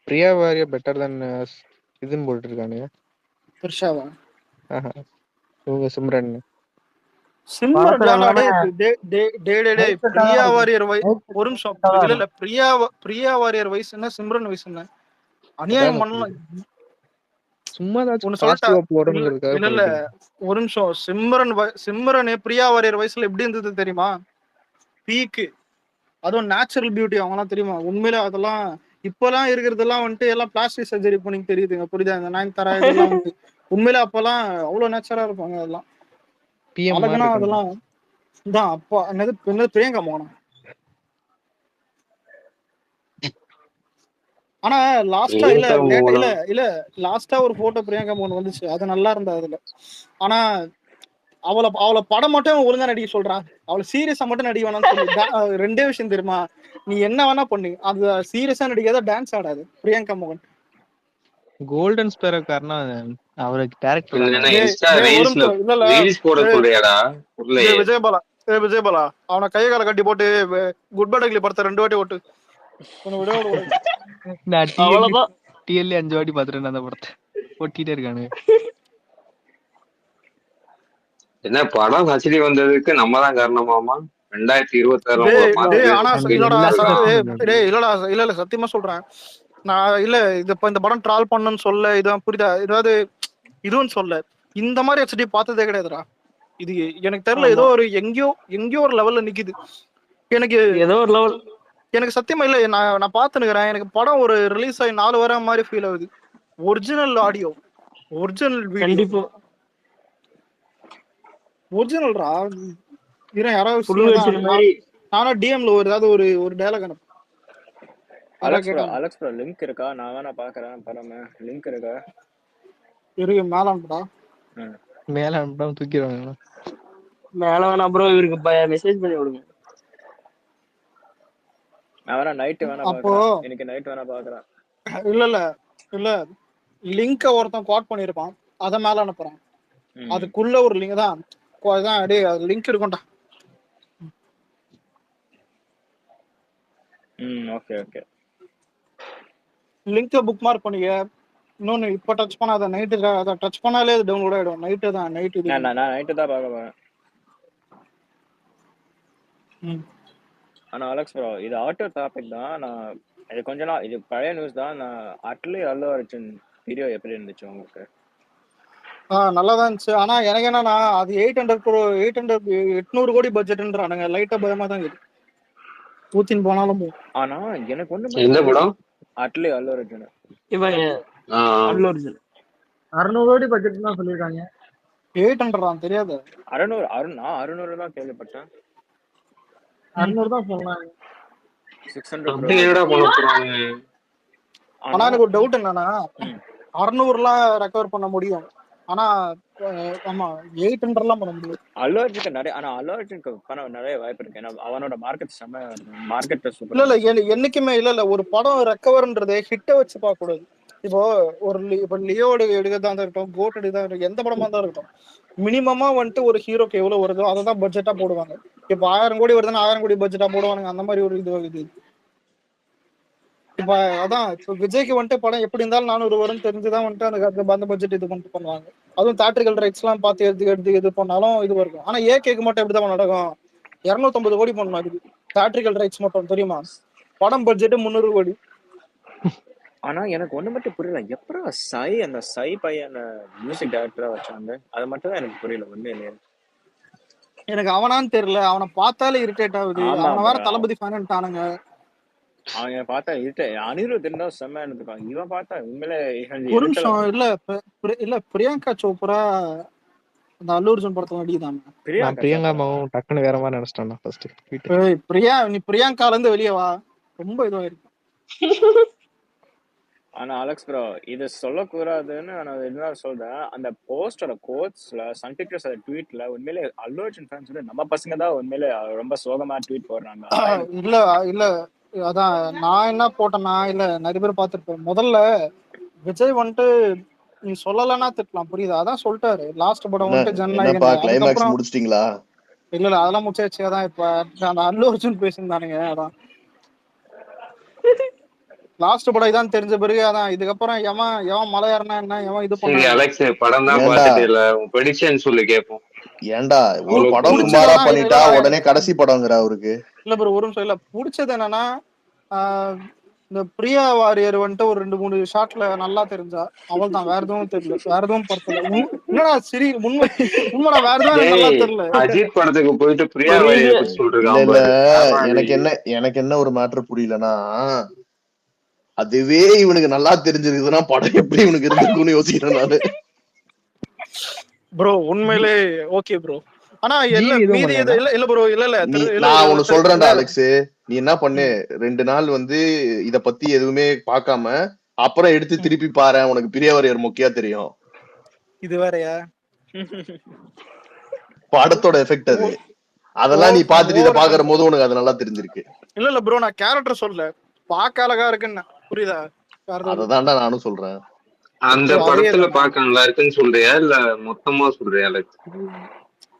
பிரியா வாரியர் பெட்டர் தென் இதுன்னு போட்டு இருக்கானே. த்ரிஷாவா? சிம்ரன் பிரியா வாரியர் ஒரு நிமிஷம் இல்ல பிரியா வாரியர் வயசு என்ன, சிம்ரன் வயசு என்ன? அநியாயம் பண்ணலாம். சும்மா இல்ல ஒரு நிமிஷம், சிம்ரன் பிரியா வாரியர் வயசுல எப்படி இருந்தது தெரியுமா? பீக்கு, அதுவும் நேச்சுரல் பியூட்டி அவங்கலாம் தெரியுமா? உண்மையில அதெல்லாம் இப்பெல்லாம் இருக்கிறதெல்லாம் வந்துட்டு எல்லாம் பிளாஸ்டிக் சர்ஜரி பண்ணி தெரியுதுங்க, புரியுதா? இந்த 9 இதெல்லாம் வந்து உண்மையில அப்பெல்லாம் அவ்வளவு நேச்சுரலா இருப்பாங்க. அதெல்லாம் அழகுனா அதெல்லாம் தான். அப்பா என்னது பிரியங்கா மோகனா. ஆனா லாஸ்டா லாஸ்டா ஒரு போட்டோ பிரியங்கா மோகன் வந்துச்சு, அது நல்லா இருந்தா அதுல. ஆனா அவளை படம் மட்டும் ஒழுங்கா நடிக்க சொல்றான், அவளை சீரியஸா மட்டும் நடிக்க வேணாம்னு சொல்லி. 2 விஷயம் தெரியுமா? நீ என்ன வேணா பண்ணு, அது சீரியஸா நடிக்காத, டான்ஸ் ஆடாது. பிரியங்கா மோகன் கோல்டன் ஸ்பேரோ காரணம் அவருக்கு டைரக்டர் விஜயபாலா அவனை கையை கால கட்டி போட்டு குட் பை டக்லி படத்தை 2 வாட்டி ஓட்டு. டிஎல்ஏ 5 வாட்டி பாத்துட்டேன் அந்த படத்தை, ஓட்டிட்டே இருக்கானு. என்ன படம் ஹச்டி வந்ததுக்கு நம்ம தான் காரணமாமா? 2026 இல்ல சத்தியமா சொல்றேன் நான். இல்ல இந்த படம் ட்ரால் பண்ணணும்னு சொல்ல, இதான் புரியுதா? ஏதாவது இதுவும் சொல்ல, இந்த மாதிரி ஹெச்டி பார்த்ததே கிடையாதுடா. இது எனக்கு தெரியல, ஏதோ ஒரு எங்கேயோ ஒரு லெவல்ல நிக்குது. எனக்கு ஏதோ ஒரு லெவல், எனக்கு சத்தியமா இல்ல. நான் பார்த்துனுக்கிறேன், எனக்கு படம் ஒரு ரிலீஸ் ஆகி 4 வாரம் மாதிரி ஃபீல் ஆகுது. ஒரிஜினல் ஆடியோ, ஒரிஜினல் வீடியோ, ஒரிஜினல்ரா. யாராவது நானும் டிஎம்ல ஒரு ஏதாவது ஒரு ஒரு டயலாக் அனுப்பு. யாராவது கேட்டாங்க அலெக்ஸ் ப்ரோ லிங்க் இருக்கா? நான் வேணா பாக்குறேன். பரம லிங்க் இருக்கா? இருக்கு மேல அனுப்புடா. மேல அனுப்பாம தூக்கிடுவாங்க. மேல வேணா ப்ரோ, இவருக்கு மெசேஜ் பண்ணி விடுங்க. நான் வேணா நைட்டு வேணா அப்போ பாக்குறேன். இன்னைக்கு நைட் வேணா பாக்குறேன். இல்ல லிங்க ஒருத்தன் கோட் பண்ணிருப்பான், அத மேல அனுப்புறான். அதுக்குள்ள ஒரு லிங்க் தான் டேய் அது லிங்க் இருக்கும்டா. Okay okay. லிங்கை புக் மார்க் பண்ணிக்க. இன்னொன்னு இப்ப டச் பண்ணாத, நைட்டு அதை டச் பண்ணாலே அது டவுன்லோட் ஆயிடும். நைட்டு தான் நைட்டு இது. நான் நைட்டு தான் பார்க்க போறேன். ஆனா அலெக்ஸ் ப்ரோ இது ஆட்டோ டாபிக் தான். நான் இது கொஞ்ச நாள் இது பழைய நியூஸ் தான். நான் அட்லி அல்லு அர்ஜுன் வீடியோ எப்படி இருந்துச்சு உங்களுக்கு? நல்லாதான் இருந்துச்சு. ஆனா எனக்கு என்னன்னா அது 800 கோடி பட்ஜெட்ன்றானுங்க. லைட்டா பயமா தான் இருக்கு. ஊத்தின் போனாலும் ஆனா எனக்கு எந்த ஒண்ணு படம்? அட்லி அல்லு அர்ஜுன் இவன் அல்லு அர்ஜுன் 600 கோடி பட்ஜெட் தான் சொல்லிருக்காங்க. 800 தெரியாது. 600 தான் கேள்விப்பட்டேன். 600 தான் சொன்னாங்க. 600 என்னடா பண்ண போறாங்க? ஆனா எனக்கு ஒரு டவுட் என்னன்னா 600 ரெக்கவர் பண்ண முடியும். ஆனா ஆமா 800 பண்ண முடியும். அல்லு அர்ஜுனுக்கு நிறைய, ஆனா அல்லு அர்ஜுனுக்கு பண்ண நிறைய வாய்ப்பு இருக்கு. ஏன்னா அவனோட மார்க்கெட் இல்ல என்னைக்குமே இல்ல ஒரு படம் ரெக்கவர்ன்றதே ஹிட்ட வச்சு பார்க்க கூடாது. இப்போ லியோட எடுக்கிறதா இருக்கட்டும், கோட் எடுக்கிறதா இருக்கட்டும், எந்த படமா தான் இருக்கட்டும், மினிமமா வந்துட்டு ஒரு ஹீரோக்கு எவ்வளவு வருதோ அதை தான் பட்ஜெட்டா போடுவாங்க. இப்போ 1000 கோடி வருதுன்னா 1000 கோடி பட்ஜெட்டா போடுவானுங்க. அந்த மாதிரி ஒரு இது இப்ப அதான் இப்ப விஜய்க்கு வந்துட்டு படம் எப்படி இருந்தாலும் 400 வரும்னு தெரிஞ்சுதான் வந்துட்டு அந்த பட்ஜெட் இது பண்ணிட்டு பண்ணுவாங்க. அதுவும் தியேட்டரிக்கல் ரைட்ஸ் எல்லாம் பார்த்து எடுத்து இது பண்ணாலும் இது இருக்கும். ஆனா கேக்கு மட்டும் எப்படிதான் நடக்கும்? 250 கோடி பண்ணணும் அதுக்கு தியேட்டரிக்கல் ரைட்ஸ் மட்டும், தெரியுமா? படம் பட்ஜெட் 300 கோடி. ஆனா எனக்கு ஒண்ணு மட்டும் புரியல, எப்பறம் அந்த சை பையன் மியூசிக் டைரக்டரா வச்சாங்க, அது மட்டும் தான் எனக்கு புரியல உண்மையிலேயே. எனக்கு அவனான்னு தெரியல, அவனை பார்த்தாலே இரிட்டேட் ஆகுது. அவனை வேற தளபதி ஃபேன்ட்டானுங்க. அவங்க பார்த்தா அனிருத் இருந்தா செம்மையா இருந்துருக்காங்க. இவன் பார்த்தா உண்மையிலே ஒரு நிமிஷம் இல்ல பிரியங்கா சோப்ரா அந்த அல்லு அர்ஜுன் படத்துல நடிக்குதாங்க. பிரியங்காவும் டக்குன்னு வேற மாதிரி நினைச்சிட்டான் ஃபர்ஸ்ட். நீ பிரியங்கால இருந்து வெளியே வா, ரொம்ப இதுவாயிருக்கு. ஆனா அலெக்ஸ் ப்ரோ இது சொல்லக்கூடாதுன்னு நான் என்ன சொல்றேன், அந்த போஸ்டோட கோட்ஸ்ல சன் பிக்சர்ஸ் ட்வீட்ல உண்மையிலே அல்லு அர்ஜுன் ஃபேன்ஸ் நம்ம பசங்க தான் உண்மையிலே ரொம்ப சோகமா ட்வீட் போடுறாங்க. இல்ல அதான் நான் என்ன போட்டேன்னா, இல்ல நிறைய பேர் பார்த்திருப்பேன். முதல்ல விஜய் வந்துட்டு நீ சொல்லலன்னா திட்டலாம், புரியுதா? அதான் சொல்லிட்டாரு லாஸ்ட் படம் வந்துட்டு ஜனநாயகன். கிளைமாக்ஸ் முடிச்சிட்டீங்களா? இல்ல அதெல்லாம் முடிச்சாச்சு. அதான் இப்ப அந்த அல்லு அர்ஜுன் பேசியிருந்தானுங்க. அதான் லாஸ்ட் படம் இதான் தெரிஞ்ச பிறகு அதான் இதுக்கப்புறம் எவன் மலை ஏறினா என்ன, எவன் இது பண்ண. அலெக்ஸ் படம் தான் பார்த்துட்டு இல்ல, உன் ப்ரெடிக்ஷன் சொல்லு கேப்போம். ஏன்டா ஒரு படம் சுமாரா பண்ணிட்டா உடனே கடைசி படம்ங்கற அவருக்கு? இல்ல ப்ரோ ஒரு நிமிஷம். இல்ல பிடிச்சது என்னன்னா இந்த பிரியா வாரியர் வந்துட்டு ஒரு 2-3 ஷாட்ல நல்லா தெரிஞ்சா அவள் தான். வேற எதுவும் தெரியல, வேற எதுவும் படத்துல என்னடா சரி உண்மைடா வேற எதுவும் நல்லா தெரியல. அஜித் படத்துக்கு போயிட்டு பிரியா வாரியர் பத்தி சொல்றாங்க. இல்ல எனக்கு என்ன ஒரு மேட்டர் புரியலன்னா, அதுவே இவனுக்கு நல்லா தெரிஞ்சிருக்குதுன்னா படம் எப்படி இவனுக்கு இருந்திருக்கும்னு யோசிக்கிறேன் நானு. ப்ரோ உண்மையிலே ஓகே ப்ரோ. ஆனா மீதி இல்ல ப்ரோ. இல்ல நான் ஒண்ணு சொல்றேன்டா அலெக்ஸ், நீ என்ன பண்ணு, 2 நாள் இத பத்தி எதுவுமே பார்க்காம அப்புறம் எடுத்து திருப்பி பாரு, உனக்கு பிரியவாரியர் முக்கியா தெரியும். இது வேறயா படத்தோட எஃபெக்ட் அது. அதெல்லாம் நீ பாத்துட்டு இத பாக்குற போது உனக்கு அது நல்லா தெரிஞ்சிருக்கு. இல்ல ப்ரோ நான் கேரக்டர் சொல்ல பாக்க அழகா இருக்குன்னு, புரியுதா? அததான்டா நானும் சொல்றேன். அந்த படத்துல பாக்க நல்லா இருக்குன்னு சொல்றியா இல்ல மொத்தமா சொல்றியா அலெக்ஸ்?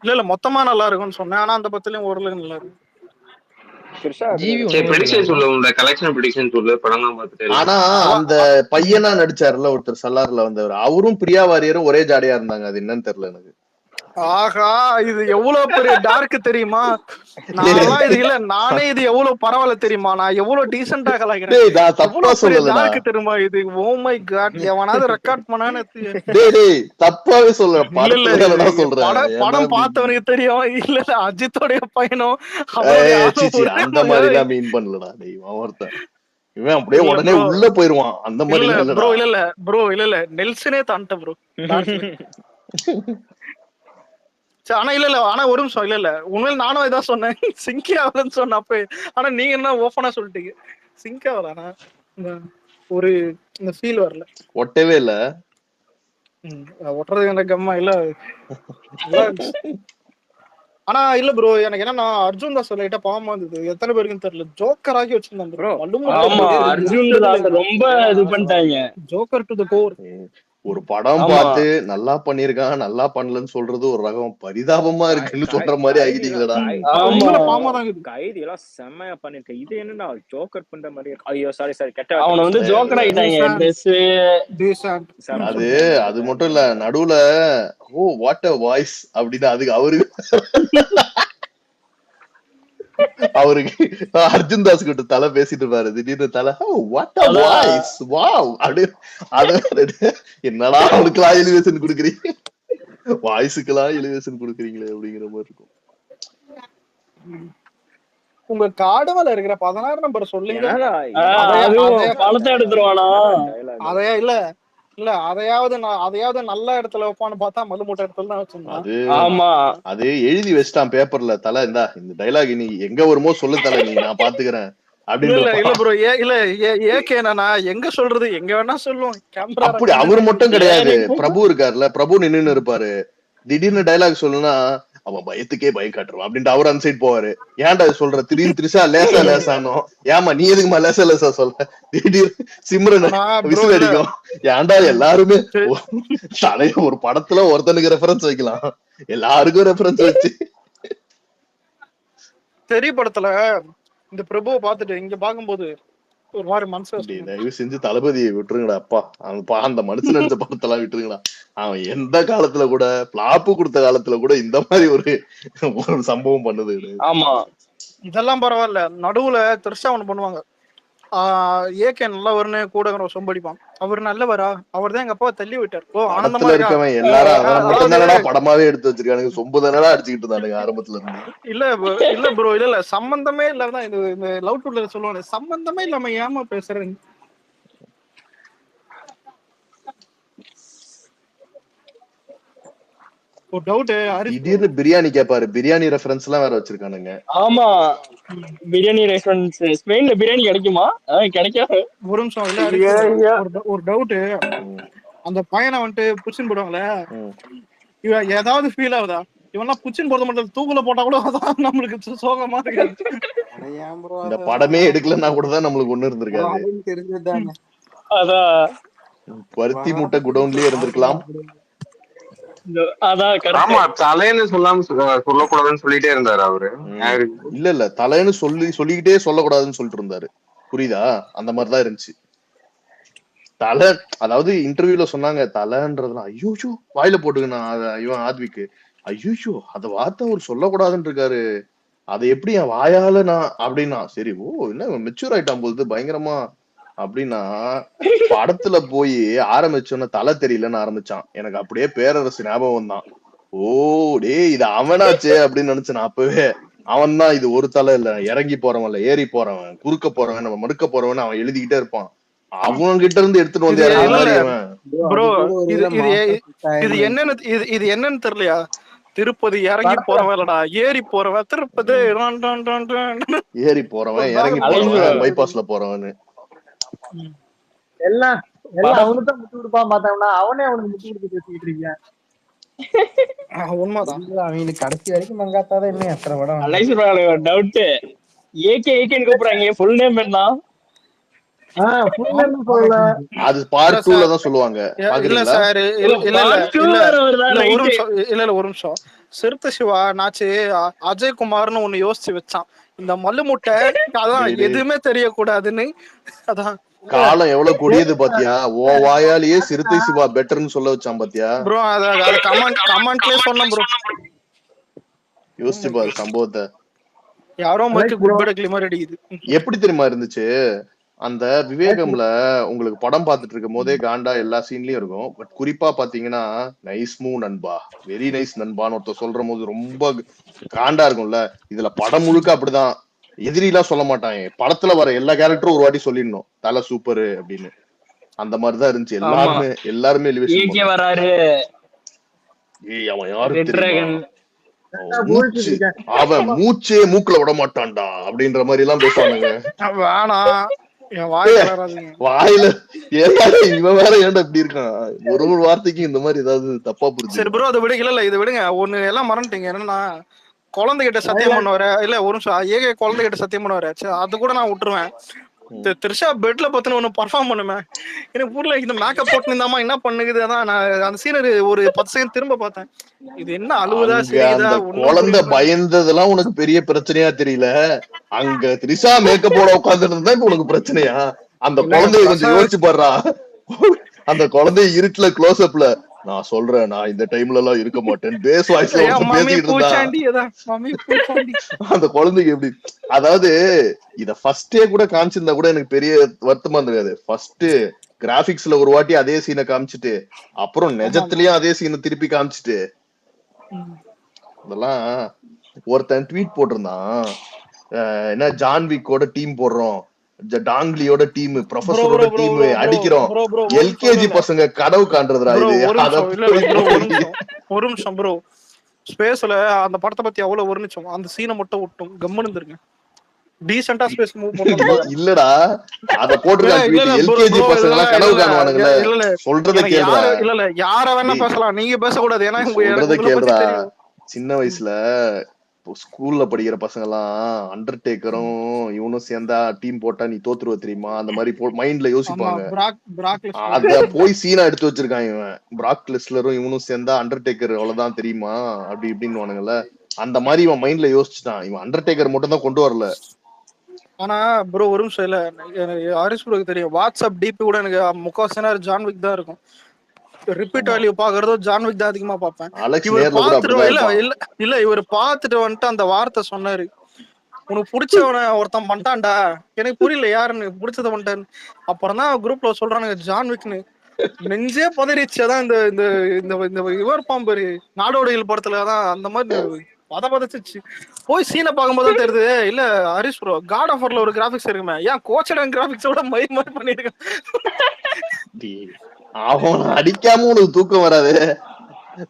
இல்ல மொத்தமா நல்லா இருக்கும்னு சொன்னேன். ஆனா அந்த படத்துலயும் ஓரளவுக்கு நல்லா இருக்கு. ஆனா அந்த பையனா நடிச்சாருல ஒருத்தர் சல்லார்ல வந்தவர், அவரும் பிரியா வாரியரும் ஒரே ஜாடியா இருந்தாங்க. அது என்னன்னு தெரியல எனக்கு. ஆஹா இது எவ்வளவு பெரிய டார்க் தெரியுமா? நானே இது எவ்வளவு பரவாயில்ல தெரியுமா? நான் எவ்வளவு டீசென்டா கலாய்க்கிறேன் தெரியுமா இது? ஓ மை காட், எவனாவது ரெக்கார்ட் பண்ணானே தப்பாவே சொல்றேன். படம் பார்த்தவனுக்கு தெரியும். இல்ல அஜித்தோடைய பையனும் அந்த மாதிரி எல்லாம் மீன் பண்ணலடா ஒருத்தன். இவன் அப்படியே உடனே உள்ள போயிருவான் அந்த மாதிரி. ப்ரோ இல்ல நெல்சனே தாண்ட ப்ரோ. ஆனா இல்ல ஆனா ஒரு நிமிஷம் இல்ல உண்மையில நானும் இதான் சொன்னேன் சிங்கி ஆகலன்னு சொன்ன அப்ப. ஆனா நீங்க என்ன ஓப்பனா சொல்லிட்டீங்க சிங்க் ஆகல. ஆனா ஒரு இந்த ஃபீல் வரல, ஒட்டவே இல்ல. ஒட்டுறது எனக்கு அம்மா இல்ல நல்லா இருந்துச்சு. ஆனா இல்ல ப்ரோ எனக்கு என்னன்னா அர்ஜுன் தாஸ் லைட்டா பாவமா இருந்தது. எத்தனை பேருக்குன்னு தெரியல, ஜோக்கர் ஆகி வச்சிருந்தாங்க ப்ரோ. ஆமா அர்ஜுன் தாஸ் ரொம்ப இது பண்ணிட்டாங்க. Joker to the core. ஒரு படம் பார்த்து நல்லா பண்ணிருக்கான் நல்லா பண்ணலன்னு சொல்றது ஒரு ரகம், பரிதாபமா இருக்குன்னு சொல்ற மாதிரி ஆகிட்டீங்களா? கைதி எல்லாம் செம்மையா பண்ணிருக்க. இது என்னன்னா ஜோக்கர் பண்ற மாதிரி. ஐயோ சாரி கெட்ட அவன வந்து ஜோக்கர் ஆயிட்டாங்க. அது மட்டும் இல்ல, நடுவுல ஓ வாட் அ வாய்ஸ் அப்படின்னு அதுக்கு அவருக்கு அர்ஜுன் தாஸ் கிட்ட தலை பேசிட்டு பாரு, திடீர்னு தலை வாட் அ வாய்ஸ் வாவ் அப்படி என்னடா அவனுக்குலாம் எலிவேஷன் கொடுக்குறீங்க, வாய்ஸுக்கெல்லாம் எலிவேஷன் கொடுக்குறீங்களே அப்படிங்கிற மாதிரி இருக்கும். உங்க காடுமல இருக்கிற 16 நம்பர் சொல்லுங்க. பணத்தை எடுத்துருவானா அதையா இல்ல அதையாவது நல்ல இடத்துல வைப்பான்னு பார்த்தா மது மூட்டை இடத்துல தான் வச்சிருந்தான். அது எழுதி வச்சிட்டான் பேப்பர்ல, தலை இந்தா இந்த டைலாக் நீ எங்க வருமோ சொல்லு தலை, நீ நான் பாத்துக்கிறேன் அப்படின்னு. இல்ல ப்ரோ ஏகே நான் எங்க சொல்றது, எங்க வேணா சொல்லுவோம். அப்படி அவர் மட்டும் கிடையாது, பிரபு இருக்காருல்ல, பிரபு நின்னு இருப்பாரு, திடீர்னு டைலாக் சொல்லுனா அவன் பயத்துக்கே பயம் காட்டுருவான் அப்படின்ட்டு அவர் அந்த சைட் போவாரு. ஏன்டா சொல்ற திடீர்னு திரிஷா லேசானோ, ஏமா நீ எதுக்குமா லேசா சொல்ல, திடீர்னு சிம்ரன் விசில் அடிக்கும், ஏன்டா எல்லாருமே தலைய ஒரு படத்துல ஒருத்தனுக்கு ரெஃபரன்ஸ் வைக்கலாம், எல்லாருக்கும் ரெஃபரன்ஸ் வச்சு. தெரிய படத்துல இந்த பிரபுவை பாத்துட்டு இங்க பாக்கும்போது ஒரு மாதிரி மனசு, தயவு செஞ்சு தளபதியை விட்டுருங்கடா அப்பா, அந்த மனுஷன் நடிச்ச படத்தெல்லாம் விட்டுருங்கடா. அவன் எந்த காலத்துல கூட பிளாப்பு கொடுத்த காலத்துல கூட இந்த மாதிரி ஒரு சம்பவம் பண்ணுது. ஆமா இதெல்லாம் பரவாயில்ல, நடுவுல திருஷா ஒண்ணு பண்ணுவாங்க, ஏகே நல்லவர்னு கூட சொம்படிப்பான், அவர் நல்லவரா, அவர் தான் எங்க அப்பா தள்ளி விட்டார். ஓ ஆனந்தமா இருக்கவன் எல்லாரும் மட்டும் தானடா படமாவே எடுத்து வச்சிருக்கானுங்க, சொம்பு தானடா அடிச்சுக்கிட்டு இருந்தானுங்க ஆரம்பத்துல இருந்து. இல்ல ப்ரோ இல்ல சம்பந்தமே இல்லாமதான் இந்த லவ் டுடே சொல்லுவாங்க, சம்பந்தமே இல்லாம ஏமா பேசுறேன். ஒரு டவுட், திடீர்னு பிரியாணி கேப்பாரு, பிரியாணி ரெஃபரன்ஸ் எல்லாம் வேற வச்சிருக்கானுங்க. ஆமா பிரியாணி ரெஃபரன்ஸ், ஸ்பெயின்ல பிரியாணி கிடைக்குமா? கிடைக்காது. ஒரு நிமிஷம் இல்ல ஒரு டவுட், அந்த பையனை வந்துட்டு புடிச்சுன்னு போடுவாங்களே, இவன் ஏதாவது ஃபீல் ஆகுதா? இவெல்லாம் புச்சின் போட மட்டும் தூக்குல போட்டா கூட அதான் நம்மளுக்கு சோகமா இருக்காது. இந்த படமே எடுக்கலன்னா கூட தான் நம்மளுக்கு ஒண்ணு இருந்திருக்காது. தெரிஞ்சதுதானே, அதான் பருத்தி மூட்டை குடோன்லயே இருந்திருக்கலாம். ஆமா தலைன்னு சொல்லாம சொல்லக்கூடாதுன்னு சொல்லிட்டே இருந்தாரு அவரு. இல்ல தலைன்னு சொல்லிக்கிட்டே சொல்லக்கூடாதுன்னு சொல்லிட்டு இருந்தாரு, புரியுதா? அந்த மாதிரிதான் இருந்துச்சு. தலை அதாவது இன்டர்வியூல சொன்னாங்க தலைன்றதுலாம் ஐயோ வாயில போட்டுக்கணா இவன் ஆத்விக்கு, ஐயோ அத வார்த்தை அவர் சொல்லக்கூடாதுன்னு இருக்காரு, அதை எப்படி என் வாயால நான் அப்படின்னா, சரி ஓ என்ன மெச்சூர் ஆயிட்டான் போது பயங்கரமா அப்படின்னா, படத்துல போய் ஆரம்பிச்சோன்னு தலை தெரியலன்னு ஆரம்பிச்சான், எனக்கு அப்படியே பேரரசு ஞாபகம் தான். ஓ டே இது அவனாச்சே அப்படின்னு நினைச்சேன் அப்பவே. அவன் தான் இது ஒரு தலை இல்ல, இறங்கி போறவன் இல்ல, ஏறி போறவன், குறுக்க போறவன், நம்ம மறுக்க போறவன் அவன் எழுதிக்கிட்டே இருப்பான். அவங்க கிட்ட இருந்து எடுத்துட்டு வந்து இது என்னன்னு தெரியலையா, திருப்பதி இறங்கி போறவன் இல்லடா ஏறி போறவன், திருப்பதி ஏறி போறவன் இறங்கி போறவன் பைபாஸ்ல போறவன் எல்லாம் அவனுக்கு தான் முட்டு கொடுப்பான் பார்த்தாங்கன்னா அவனே அவனுக்கு முட்டு கொடுத்து பேசிக்கிட்டு இருக்கேன். உண்மைதான், அவங்களுக்கு கடைசி வரைக்கும் மங்காத்தாதான் என்ன எத்தனை படம் டவுட். ஏகேன்னு கூப்பிடுறாங்க, ஃபுல் நேம் என்ன? அது பார்ட் 2ல தான் சொல்லுவாங்க. இல்ல சார் இல்ல ஒரு நிமிஷம், சிறுத்தை சிவா நாச்சு அஜய்குமார்னு ஒண்ணு யோசிச்சு வச்சான், இந்த மல்லு முட்டை அதான் எதுவுமே தெரியக்கூடாதுன்னு. அதான் காலம் எவ்வளவு கொடியது பாத்தியா, ஓ வாயாலேயே சிறுத்தை சிவா பெட்டர்னு சொல்ல வச்சான் பாத்தியா ப்ரோ. அத கமெண்ட்லயே சொன்னேன் ப்ரோ, யோசிச்சு பாரு சம்பவத்தை. யாரோ மச்சி குட்பட கிளிமர் அடிக்குது. எப்படி தெரியுமா இருந்துச்சு, அந்த விவேகம்ல உங்களுக்கு படம் பார்த்துட்டு இருக்கும் போதே காண்டா எல்லா சீன்லயும் இருக்கும். பட் குறிப்பா பாத்தீங்கன்னா நைஸ் மூவ் நண்பா, வெரி நைஸ் நண்பான்னு ஒருத்தர் சொல்ற போது ரொம்ப காண்டா இருக்கும்ல. இதுல படம் முழுக்க அப்படிதான், எதிரிலாம் சொல்ல மாட்டாங்க, படத்துல வர எல்லா கேரக்டரும் ஒரு வாட்டி சொல்லிடணும் தலை சூப்பரு அப்படின்னு. அந்த மாதிரிதான் இருந்துச்சு, எல்லாருமே வராரு. அவன் யாரு தெரியுமா, மூச்சு அவன் மூச்சே மூக்குல விட மாட்டான்டா அப்படின்ற மாதிரி எல்லாம் பேசுவானுங்க. வேணாம் என் வாய் கலராதீங்க. வாயில இவன் வேற ஏன்டா இப்படி இருக்கான், ஒரு வார்த்தைக்கு இந்த மாதிரி ஏதாவது தப்பா புரிஞ்சு. சரி ப்ரோ அதை விடுங்க. இல்ல இதை விடுங்க. ஒண்ணு எல்லாம் மறந்துட்டீங்க. என்னன்னா குழந்தைகிட்ட சத்தியம் பண்ணுவாரு. இல்ல ஒரு நிமிஷம் ஏக குழந்தைகிட்ட சத்தியம் பண்ணுவாரு. சரி அது கூட நான் விட்டுருவேன். த்ரிஷா பெட்ல பத்தின ஒண்ணு பர்ஃபார்ம் பண்ணுமே எனக்கு புரியல. இந்த மேக்கப் போட்டுருந்தாமா என்ன பண்ணுது. அதான் நான் அந்த சீனரி ஒரு 10 செகண்ட் திரும்ப பார்த்தேன். இது என்ன அழுவுதா சிரிக்குதா குழந்தை பயந்ததெல்லாம் உனக்கு பெரிய பிரச்சனையா தெரியல. அங்க த்ரிஷா மேக்கப்போட உட்கார்ந்துட்டு இருந்தா இப்ப உனக்கு பிரச்சனையா? அந்த குழந்தைய கொஞ்சம் யோசிச்சு பாடுறா. அந்த குழந்தை இருட்டுல க்ளோஸ் அப்ல நான் சொல்றேன் நான் இந்த டைம்ல எல்லாம் இருக்க மாட்டேன் பேஸ் வாய்ஸ்ல பேசிட்டு இருந்தா அந்த குழந்தைக்கு எப்படி, அதாவது இத ஃபர்ஸ்டே கூட காமிச்சிருந்தா கூட எனக்கு பெரிய வருத்தமா இருந்தது. ஃபர்ஸ்ட் கிராபிக்ஸ்ல ஒரு வாட்டி அதே சீனை காமிச்சிட்டு அப்புறம் நிஜத்திலயும் அதே சீனை திருப்பி காமிச்சிட்டு அதெல்லாம். ஒருத்தன் ட்வீட் போட்டிருந்தான், என்ன ஜான்விக்கோட டீம் போடுறோம், டாங்லியோட டீம், ப்ரொஃபஸரோட டீம் அடிக்கிறோம், எல்கேஜி பசங்க கனவு காண்றதுடா இது. ஒரு நிமிஷம் ப்ரோ, ஸ்பேஸ்ல அந்த படத்தை பத்தி அவ்வளவு வர்ணிச்சோம், அந்த சீனை மட்டும் விட்டோம் கம்முன்னு இருந்துருங்க. டீசென்ட்டா ஸ்பேஸ் மூவ் பண்ணணும். இல்லடா அத போட்டுருக்காங்க எல்கேஜி பசங்க எல்லாம் கனவு காணுவானுங்களே. சொல்றத கேளுடா. இல்ல யார வேணா பேசலாம், நீங்க பேச கூடாது. ஏன்னா சொல்றத கேளுடா. சின்ன வயசுல ஸ்கூல்ல படிக்கிற பசங்க எல்லாம் அண்டர்டேக்கரும் இவனும் சேர்ந்தா டீம் போட்டா நீ தோத்துருவ தெரியுமா, அந்த மாதிரி மைண்ட்ல யோசிப்பாங்க. அத போய் சீனா எடுத்து வச்சிருக்காங்க. இவன் பிராக் லெஸ்லரும் இவனும் சேர்ந்தா அண்டர்டேக்கர் அவ்வளவுதான் தெரியுமா அப்படி இப்படின்னு வானுங்கல்ல. அந்த மாதிரி இவன் மைண்ட்ல யோசிச்சுட்டான். இவன் அண்டர்டேக்கர் மட்டும் தான் கொண்டு வரல. ஆனா ப்ரோ ஒரு நிமிஷம், இல்ல எனக்கு ஹாரிஸ் ப்ரோக்கு தெரியும், வாட்ஸ்அப் டிபி கூட எனக்கு முக்கால்வாசி ஜான்விக் தான் இருக்கும். ரிப்பீட் வேல்யூ பாக்குறதோ ஜான்விக் தான் அதிகமா பாப்பேன். இல்ல இவர் பாத்துட்டு வந்துட்டு அந்த வார்த்தை சொன்னாரு, உனக்கு பிடிச்சவன ஒருத்தன் பண்ணிட்டான்டா, எனக்கு புரியல யாருன்னு, பிடிச்சத பண்ணிட்டான்னு. அப்புறம் தான் குரூப்ல சொல்றானுங்க ஜான்விக்னு. நெஞ்சே பதறிச்சு. அதான் இந்த இந்த இந்த இவர் பாம்பரு நாடோடிகள் படத்துலதான் அந்த மாதிரி பதச்சிச்சு. போய் சீனை பார்க்கும்போது தான் தெரியுது, இல்ல ஹரிஷ் ப்ரோ காட் ஆஃப் வார்ல ஒரு கிராபிக்ஸ் இருக்குமே, ஏன் கோச்சடன் கிராபிக்ஸோட மயிர் மாதிரி பண்ணிருக்கேன். அவன் அடிக்காம உனக்கு தூக்கம் வராது,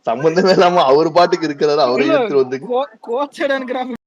சம்பந்தமே இல்லாம அவர் பாட்டுக்கு இருக்கிறாரு, அவரை எடுத்து வந்து கோச்சடன் கிராபிக்ஸ்